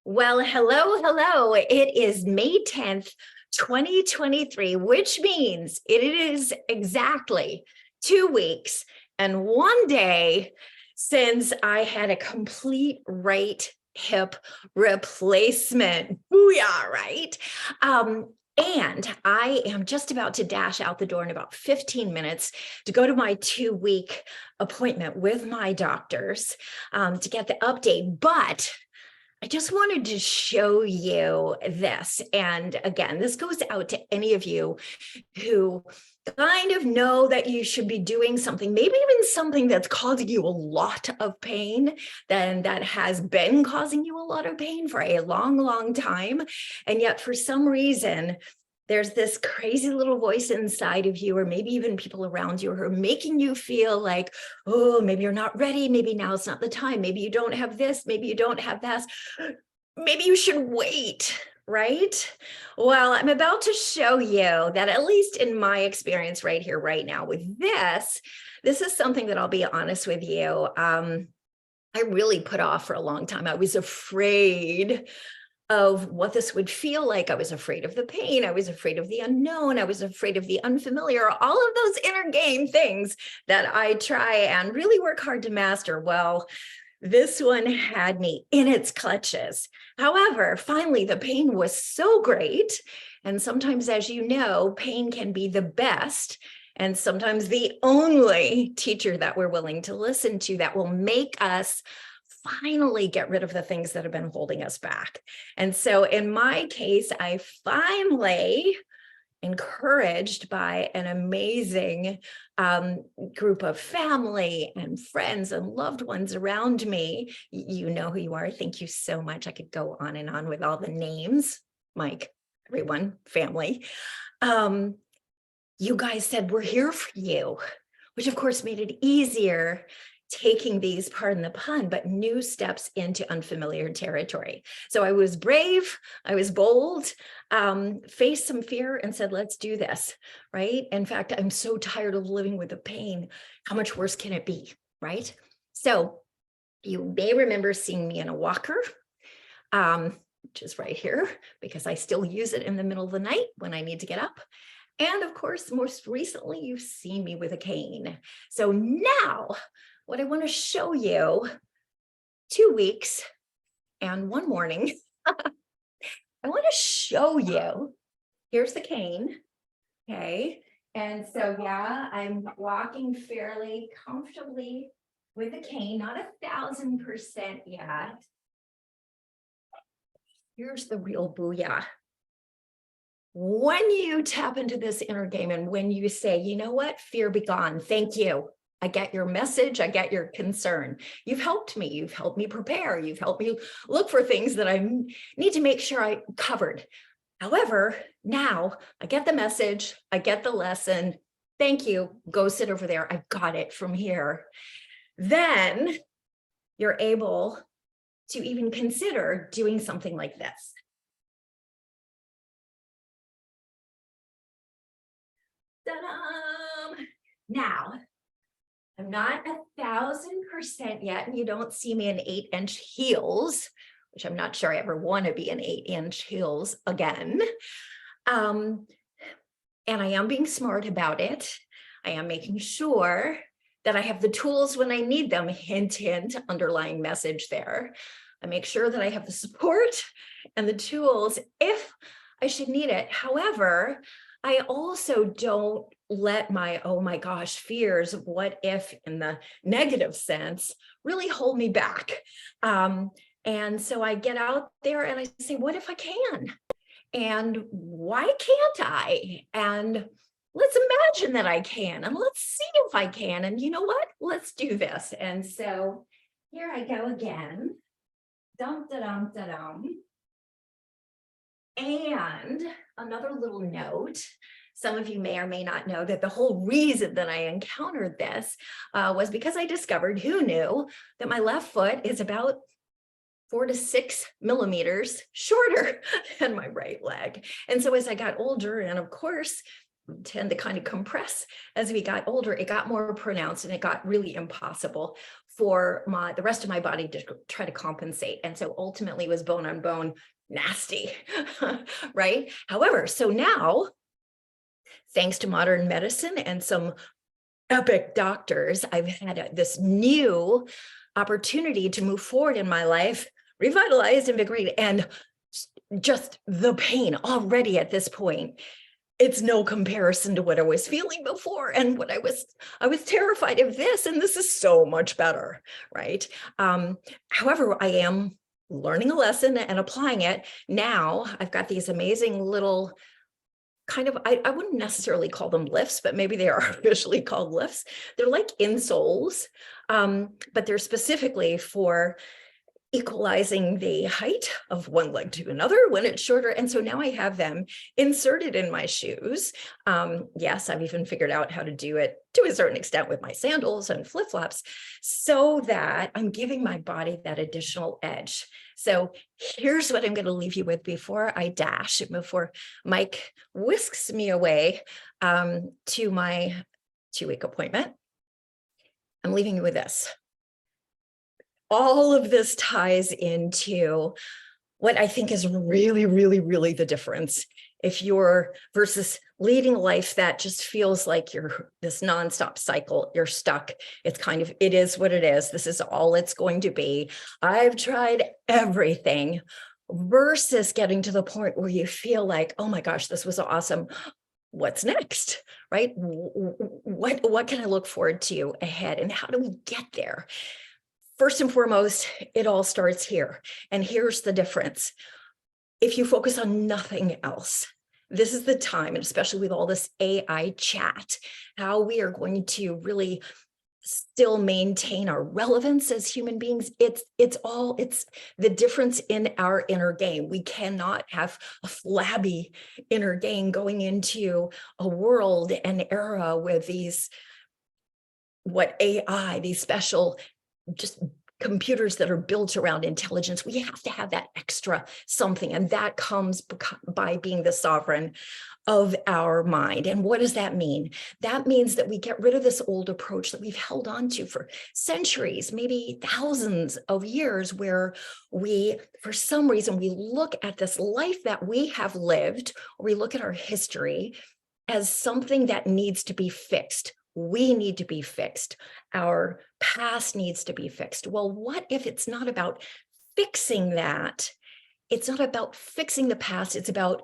Well, hello. It is May 10th, 2023, which means it is exactly 2 weeks and 1 day since I had a complete right hip replacement. Booyah, right? And I am just about to dash out the door in about 15 minutes to go to my 2-week appointment with my doctors to get the update. But I just wanted to show you this. And again, this goes out to any of you who kind of know that you should be doing something, maybe even something that's causing you a lot of pain, then that has been causing you a lot of pain for a long time. And yet for some reason, there's this crazy little voice inside of you, or maybe even people around you who are making you feel like, oh, maybe you're not ready. Maybe now's not the time. Maybe you don't have this. Maybe you don't have that. Maybe you should wait, right? Well, I'm about to show you that, at least in my experience right here, right now with this is something that I'll be honest with you. I really put off for a long time. I was afraid of what this would feel like. I was afraid of the pain. I was afraid of the unknown. I was afraid of the unfamiliar, all of those inner game things that I try and really work hard to master. Well, this one had me in its clutches. However, finally, the pain was so great. And sometimes, as you know, pain can be the best and sometimes the only teacher that we're willing to listen to that will make us finally get rid of the things that have been holding us back. And so in my case, I finally, encouraged by an amazing group of family and friends and loved ones around me. You know who you are. Thank you so much. I could go on and on with all the names, Mike, everyone, family. You guys said, we're here for you, which of course made it easier taking these, pardon the pun, but new steps into unfamiliar territory. So I was brave, I was bold, faced some fear and said, let's do this, right? In fact, I'm so tired of living with the pain. How much worse can it be, right? So you may remember seeing me in a walker, which is right here, because I still use it in the middle of the night when I need to get up. And of course, most recently, you've seen me with a cane. So now, what I want to show you, 2 weeks and one morning, I want to show you, here's the cane, okay? And so, yeah, I'm walking fairly comfortably with the cane, not 1,000% yet. Here's the real booyah. When you tap into this inner game and when you say, you know what, fear be gone, thank you. I get your message. I get your concern. You've helped me. You've helped me prepare. You've helped me look for things that I need to make sure I covered. However, now I get the message. I get the lesson. Thank you. Go sit over there. I've got it from here. Then you're able to even consider doing something like this. Ta-da! Now, I'm not 1,000% yet, and you don't see me in 8-inch heels, which I'm not sure I ever want to be in 8-inch heels again. And I am being smart about it. I am making sure that I have the tools when I need them. Hint, hint, underlying message there. I make sure that I have the support and the tools if I should need it. However, I also don't let my, oh my gosh, fears of what if in the negative sense really hold me back. And so I get out there and I say, what if I can? And why can't I? And let's imagine that I can, and let's see if I can. And you know what? Let's do this. And so here I go again. Dum, da, dum, da, dum. And another little note, some of you may or may not know that the whole reason that I encountered this was because I discovered, who knew, that my left foot is about 4 to 6 millimeters shorter than my right leg. And so as I got older, and of course, we tend to kind of compress as we got older, it got more pronounced and it got really impossible for the rest of my body to try to compensate. And so ultimately it was bone on bone, nasty, right? However, so now, thanks to modern medicine and some epic doctors, I've had this new opportunity to move forward in my life, revitalized, invigorated, and just the pain already at this point, it's no comparison to what I was feeling before and what I was terrified of this, and this is so much better, right? However, I am learning a lesson and applying it. Now I've got these amazing little kind of, I wouldn't necessarily call them lifts, but maybe they are officially called lifts. They're like insoles, but they're specifically for equalizing the height of one leg to another when it's shorter. And so now I have them inserted in my shoes. Yes, I've even figured out how to do it to a certain extent with my sandals and flip-flops, so that I'm giving my body that additional edge. So here's what I'm going to leave you with before I dash, before Mike whisks me away to my 2-week appointment. I'm leaving you with this. All of this ties into what I think is really, really, really the difference. If you're versus leading a life that just feels like you're this nonstop cycle, you're stuck. It's kind of, it is what it is. This is all it's going to be. I've tried everything, versus getting to the point where you feel like, oh my gosh, this was awesome. What's next, right? What can I look forward to ahead? And how do we get there? First and foremost, it all starts here. And here's the difference. If you focus on nothing else, this is the time, and especially with all this AI chat, how we are going to really still maintain our relevance as human beings. It's the difference in our inner game. We cannot have a flabby inner game going into a world and era with these, AI, these special just computers that are built around intelligence. We have to have that extra something, and that comes by being the sovereign of our mind. And what does that mean? That means that we get rid of this old approach that we've held on to for centuries, maybe thousands of years, where we, for some reason, we look at this life that we have lived, or we look at our history as something that needs to be fixed. We need to be fixed. Our past needs to be fixed. Well, what if it's not about fixing that? It's not about fixing the past. It's about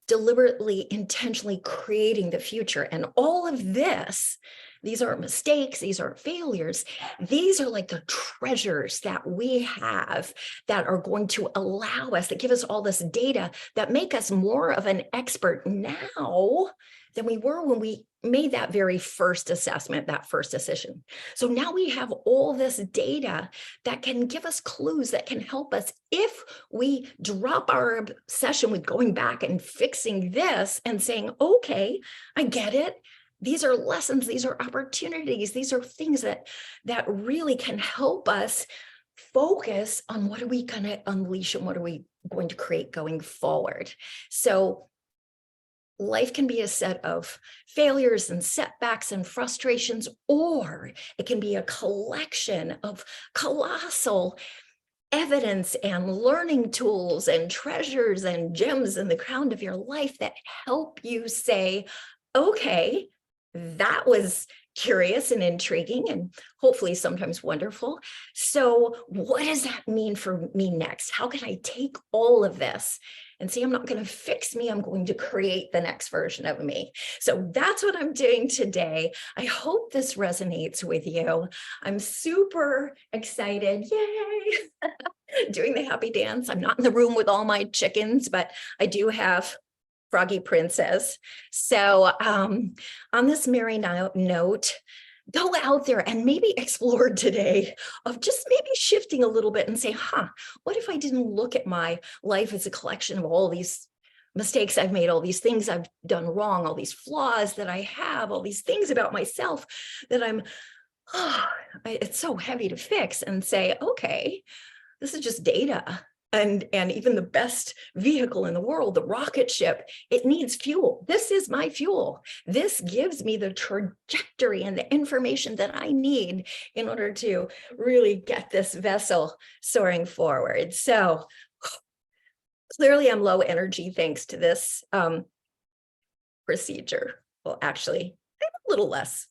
deliberately, intentionally creating the future. And all of this, these aren't mistakes, these aren't failures. These are like the treasures that we have that are going to allow us, that give us all this data that make us more of an expert now than we were when we made that very first assessment, that first decision. So now we have all this data that can give us clues, that can help us if we drop our obsession with going back and fixing this and saying, okay, I get it. These are lessons, these are opportunities, these are things that really can help us focus on what are we going to unleash and what are we going to create going forward. So life can be a set of failures and setbacks and frustrations, or it can be a collection of colossal evidence and learning tools and treasures and gems in the crown of your life that help you say, okay, that was curious and intriguing and hopefully sometimes wonderful. So what does that mean for me next? How can I take all of this and see, I'm not going to fix me, I'm going to create the next version of me. So that's what I'm doing today. I hope this resonates with you. I'm super excited. Yay! Doing the happy dance. I'm not in the room with all my chickens, but I do have Froggy Princess. So on this merry note, go out there and maybe explore today of just maybe shifting a little bit and say, what if I didn't look at my life as a collection of all these mistakes I've made, all these things I've done wrong, all these flaws that I have, all these things about myself that it's so heavy to fix, and say, okay, this is just data. and even the best vehicle in the world, the rocket ship, it needs fuel. This is my fuel. This gives me the trajectory and the information that I need in order to really get this vessel soaring forward. So clearly I'm low energy thanks to this procedure. Well, actually, I'm a little less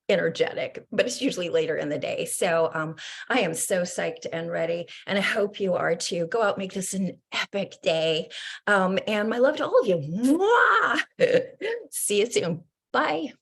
energetic, but it's usually later in the day. So I am so psyched and ready, and I hope you are too. Go out, make this an epic day. And my love to all of you. Mwah! See you soon. Bye.